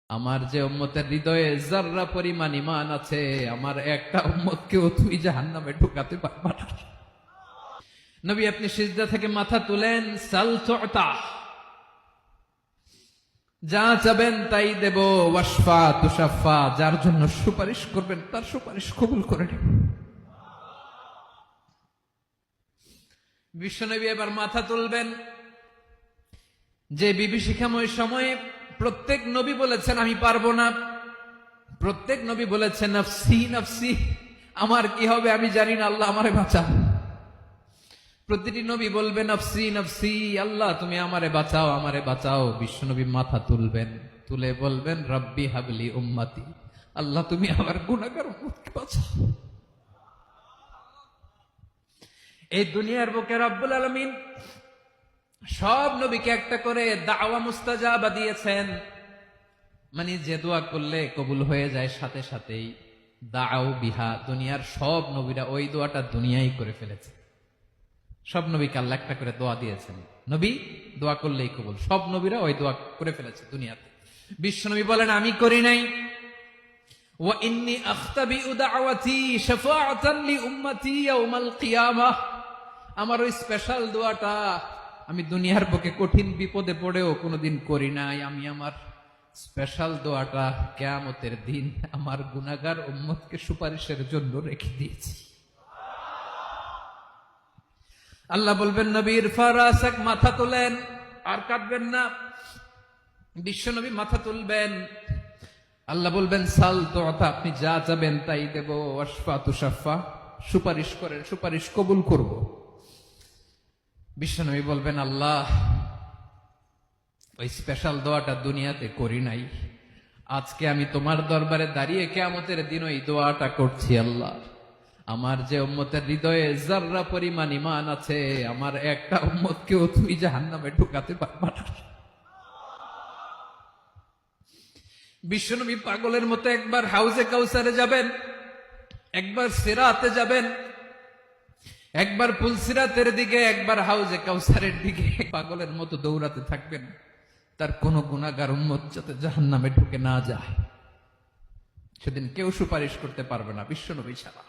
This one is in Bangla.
আমার যে উম্মতের হৃদয়ে যাররা পরিমাণ ঈমান আছে, আমার একটা উম্মতকেও তুই জাহান্নামে ঢুকাতে পারবা না। নবী, আপনি সিজদা থেকে মাথা তুলেন, সাল তুতা, যা চাবেন তাই দেব, ওয়াশফা তুশাফা, যার জন্য সুপারিশ করবেন তার সুপারিশ কবুল করে নেব। বিশ্বনবী এবার মাথা তুলবেন। যে বিভীষিকাময় সময়ে প্রত্যেক নবী বলেছেন আমি পারবো না, প্রত্যেক নবী বলেছেন নফসি নফসি, আমার কি হবে আমি জানি না, আল্লাহ আমারে বাঁচাও। প্রতিটি নবী বলবে নফসি নফসি, আল্লাহ তুমি আমারে বাঁচাও, আমারে বাঁচাও। বিশ্বনবী মাথা তুলবেন, তুলে বলবেন রব্বি হাবলি উম্মতি, আল্লাহ তুমি আমার গুনাহগার উম্মতকে বাঁচাও। এই দুনিয়ার বুকে রব্বুল আলামিন সব নবীকে একটা করে দাওয়া মুস্তাজাবা দিয়েছেন, মানে যে দোয়া করলে কবুল হয়ে যায় সাথে সাথেই। দাও বিহা, দুনিয়ার সব নবীরা ওই দোয়াটা দুনিয়ায় করে ফেলেছে। সব নবীকে আল্লাহ একটা করে দোয়া দিয়েছেন, নবী দোয়া করলেই কবুল। সব নবীরা ওই দোয়া করে ফেলেছে দুনিয়াতে। বিশ্বনবী বলেন আমি করি নাই। ওয়া ইন্নী আখতাবিউ দাওয়াতি শাফাআতান লি উম্মতি ইয়াউমাল কিয়ামাহ, আমার ওই স্পেশাল দোয়াটা আমি দুনিয়ার বুকে কঠিন বিপদে পড়েও কোনোদিন করি নাই। আমি আমার স্পেশাল দোয়াটা কিয়ামতের দিন আমার গুনাহগার উম্মতকে সুপারিশের জন্য রেখে দিয়েছি। আল্লাহ বলবেন নবীর ফারাসাক, মাথা তোলেন, আর কাটবেন না। বিশ্বনবী মাথা তুলবেন, আল্লাহ বলবেন সাল তুতা, আপনি যা চাবেন তাই দেব, ওয়াশফা তুশাফা, সুপারিশ করেন, সুপারিশ কবুল করব। বিশ্বনবী বলবেন আল্লাহ ওই স্পেশাল দোয়াটা দুনিয়াতে করি নাই, আজকে আমি তোমার দরবারে দাঁড়িয়ে কিয়ামতের দিন ওই দোয়াটা করছি। আল্লাহ আমার যে উম্মতের হৃদয়ে যাররা পরিমাণ ঈমান আছে, আমার একটা উম্মতকেও তুই জাহান্নামে ঢুকাতে পারবা না। বিশ্বনবী পাগলের মতো একবার হাউজে কাউসারে যাবেন, একবার সিরাতে যাবেন, একবার পুলসিরাতের দিকে, একবার হাউজে কাউসারের দিকে, পাগলের মতো দৌড়াতে থাকবেন। তার কোন গুনাহগার উম্মত যাতে জাহান্নামে ঢুকে না যায়, সেদিন কেউ সুপারিশ করতে পারবে না বিশ্বনবী ছাড়া।